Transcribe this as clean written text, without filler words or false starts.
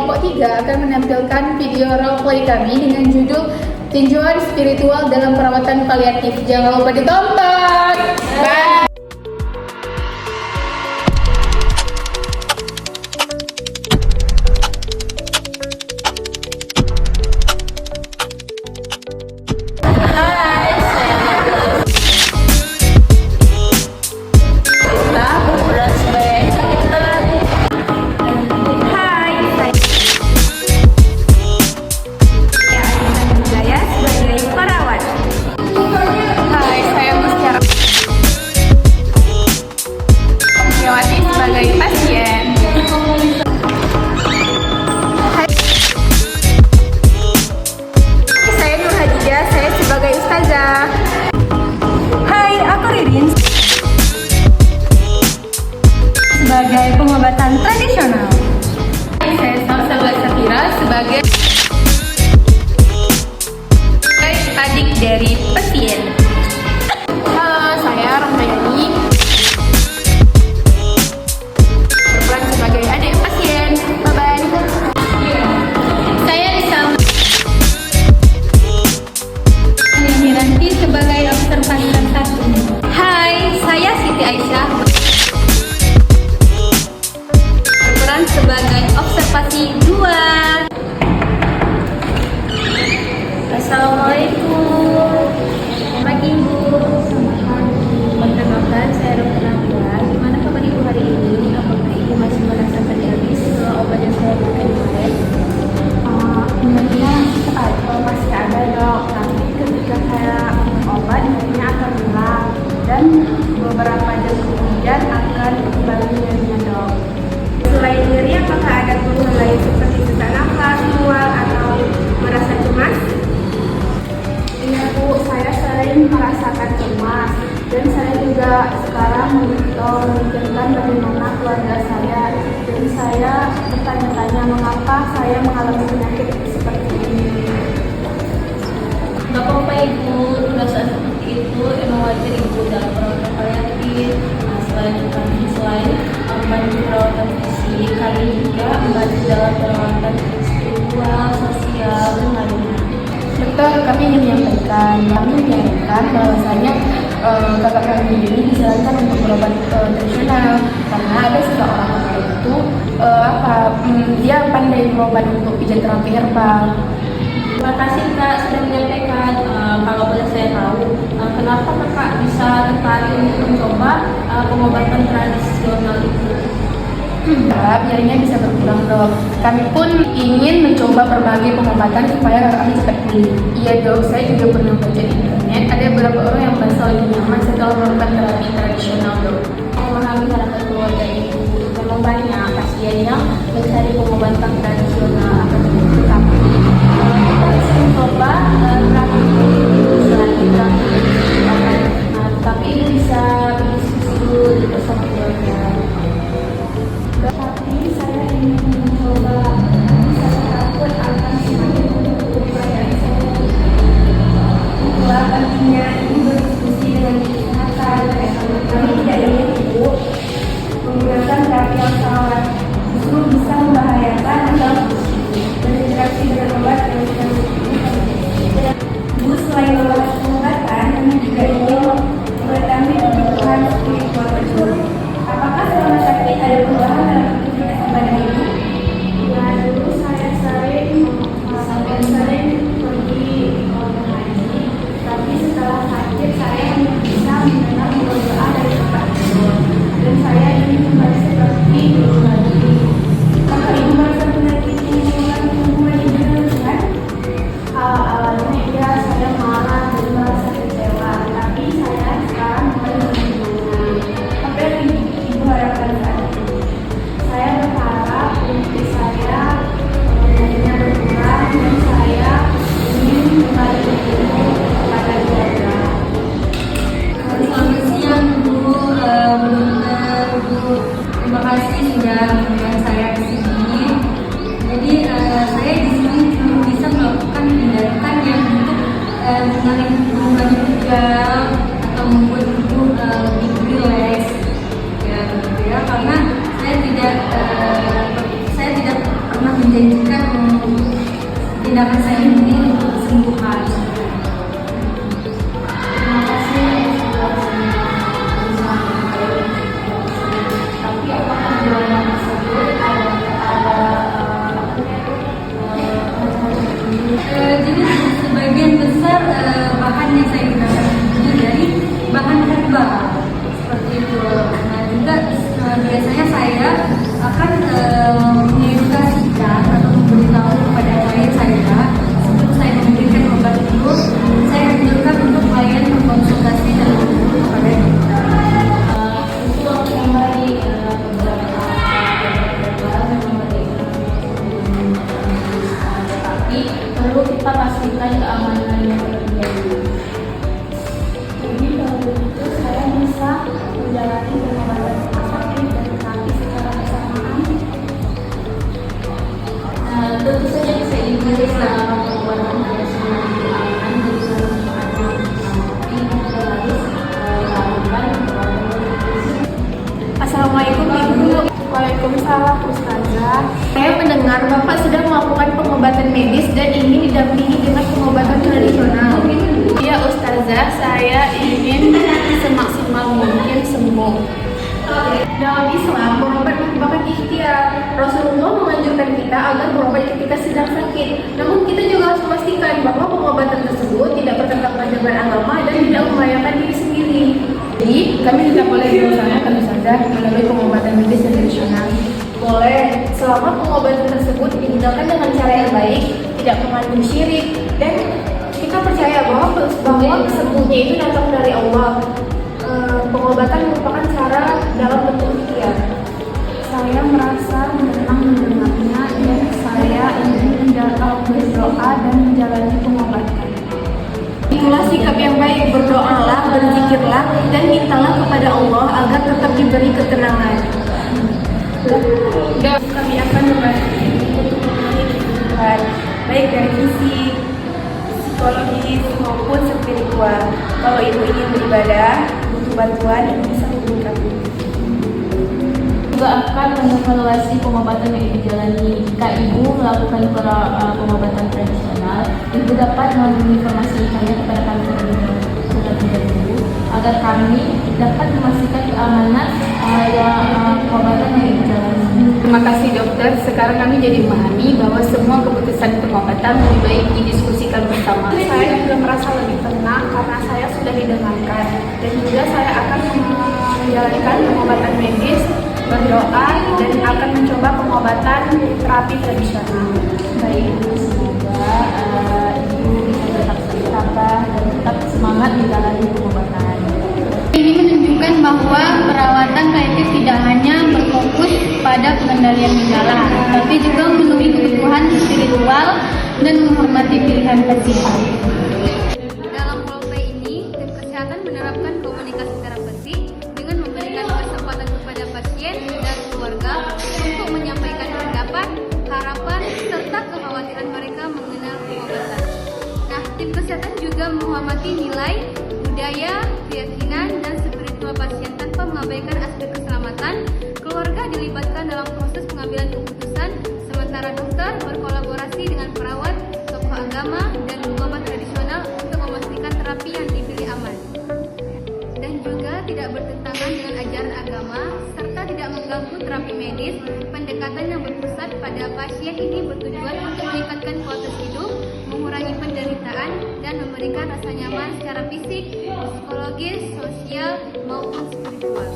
kelompok 3 akan menampilkan video roleplay kami dengan judul Tinjauan Spiritual dalam Perawatan Paliatif. Jangan lupa ditonton. Bye. Sebagai pengobatan tradisional. Saya Salsabila Safira sebagai adik dari pasien. Halo, saya Romayani berperan sebagai adik pasien. Bye-bye. Saya Lisa Nanti sebagai observasi satu. Hai, saya Siti Aisyah sebagai observasi 2. Assalamualaikum. Pagi Ibu. Perkenalkan, saya Dr. Nabila. Gimana kabar Ibu hari ini? Apakah Ibu masih merasakan habis obat yang saya berikan kemarin? Sebenarnya masih ada dok, tapi ketika saya minum obat nyerinya akan hilang dan beberapa jam kemudian akan kembali nyerinya dok. Selain nyeri, apakah ada keluhan lain seperti sesak nafas, mual, atau merasa cemas? Iya Bu, saya sering merasakan cemas dan saya juga sekarang memikirkan bagaimana keluarga saya. Jadi saya bertanya-tanya mengapa saya mengalami penyakit seperti ini. Gak apa-apa Ibu, perasaan seperti itu emang wajar Ibu dalam perawatan paliatif. Selain membantu perawatan fisik, kami juga membantu dalam perawatan spiritual, sosial, dan lainnya. Betul, kami ingin menyampaikan bahwasanya kakak kami ini disarankan untuk berobat tradisional karena ada seseorang itu dia pandai berobat untuk pijat terapi herbal. Terima kasih Kak sudah menyampaikan. Kalau boleh saya tahu, kenapa Kakak bisa tertarik untuk mencoba pengobatan tradisional itu? Nyerinya bisa berkurang dok. Kami pun ingin mencoba berbagai pengobatan supaya kami cepat pulih. Iya dok, saya juga pernah baca di internet ada beberapa orang yang merasa lebih nyaman setelah melakukan terapi tradisional dok. Memahami harapan keluarga Ibu, memang banyak pasien yang mencari pengobatan tradisional akan tetapi kita bisa mencoba terapi selain terapi tapi Ibu bisa berdiskusi dulu bersama keluarga. Tapi saya ingin mencoba, saya takut akan semakin kepercayaan saya. Itulah pentingnya ini berdiskusi dengan kesehatan. Kami tidak ingin Ibu menggunakan terapi yang salah, justru bisa membahayakan atau berinteraksi dengan obat yang sedang Ibu selain obat pengobatan, kami juga ingin mengetahui kebutuhan spiritual Ibu. Apakah selama sakit ada perubahan dalam aktivitas badan Ibu? Ya, dulu saya sering pergi haji, tapi setelah sakit saya hanya bisa mendengar doa dari tempat tidur dan saya ingin kembali seperti dulu lagi. Apakah Ibu merasa penyakit ini menyebabkan hubungan Ibu dengan Tuhan? Awalnya ya saya marah dan merasa kecewa, tapi saya sekarang mulai menerima. Apa yang Ibu harapkan saat ini? menjanjikan tindakan saya ini untuk kesembuhan. Terima kasih sudah berusaha membaik. Tapi apakah perjalanan tersebut Jadi sebagian besar bahan yang saya gunakan ini dari bahan herbal seperti itu. Nah juga biasanya saya akan mengedukasikan atau memberitahu kepada klien saya sebelum saya memberikan obat itu, saya anjurkan untuk klien berkonsultasi dan bertemu kepada dokter. itu waktu yang baik tetapi perlu kita pastikan keamanan yang terjadi. Jadi kalau begitu saya bisa menjalani pengobatan rumah sakit dan terapi secara bersamaan. Tentu saja bisa dipilih selama pengobatan tradisional itu aman dan selalu ada tapi kita harus lakukan Assalamualaikum Ibu. Waalaikumsalam Ustazah. Saya mendengar Bapak sudah melakukan pengobatan medis dan ingin didampingi dengan pengobatan tradisional. Iya Ustazah, saya ingin semaksimal mungkin sembuh. Dalam Islam, berobat merupakan ikhtiar. Rasulullah menganjurkan kita agar berobat ketika sedang sakit. Namun kita juga harus memastikan bahwa pengobatan tersebut tidak bertentangan dengan agama dan tidak membahayakan diri sendiri. Jadi kami tidak boleh berusaha Ustazah melalui pengobatan medis tradisional. Boleh, selama pengobatan tersebut digunakan dengan cara yang baik, tidak mengandung syirik, dan kita percaya bahwa sembuhnya itu datang dari Allah. Pengobatan merupakan cara dalam bentuk ikhtiar. Saya merasa menang mendengarnya dan saya ingin berdoa dan menjalani pengobatan. Itulah sikap yang baik, berdoalah, berzikirlah, dan mintalah kepada Allah agar tetap diberi ketenangan. Kami akan membantu untuk memenuhi kebutuhan Baik dari sisi psikologis maupun spiritual. Kalau ibu ingin beribadah, butuh bantuan, ibu bisa hubungi kami. juga akan mengevaluasi pengobatan yang dijalani. Jika ibu melakukan pengobatan tradisional, ibu dapat menginformasikannya kepada kami terlebih dahulu agar kami dapat memastikan keamanan pengobatan yang dijalani. Terima kasih dokter, sekarang kami jadi memahami bahwa semua keputusan pengobatan lebih baik didiskusikan bersama. Saya juga merasa lebih tenang karena saya sudah didengarkan dan juga saya akan menjalankan pengobatan medis, berdoa, dan akan mencoba pengobatan terapi tradisional. Baik, semoga ibu bisa tetap sabar dan tetap semangat menjalani pengobatan. Ini menunjukkan bahwa perawatan palliatif tidak hanya berfokus pada pengendalian gejala, tapi juga memenuhi kebutuhan spiritual dan menghormati pilihan pasien. Dalam role ini, tim kesehatan menerapkan komunikasi terapeutik dengan memberikan kesempatan kepada pasien dan keluarga untuk menyampaikan pendapat, harapan, serta kekhawatiran mereka mengenal pengobatan. Nah, tim kesehatan juga menghormati nilai, budaya, keyakinan, dan spiritual pasien tanpa mengabaikan aspek keselamatan. Keluarga dilibatkan dalam proses pengambilan keputusan, sementara dokter berkolaborasi dengan perawat, tokoh agama, dan obat tradisional untuk memastikan terapi yang dipilih aman dan juga tidak bertentangan dengan ajaran agama serta tidak mengganggu terapi medis. Pendekatan yang berpusat pada pasien ini bertujuan untuk meningkatkan kualitas hidup, mengurangi penderitaan, dan memberikan rasa nyaman secara fisik, psikologis, sosial, maupun spiritual.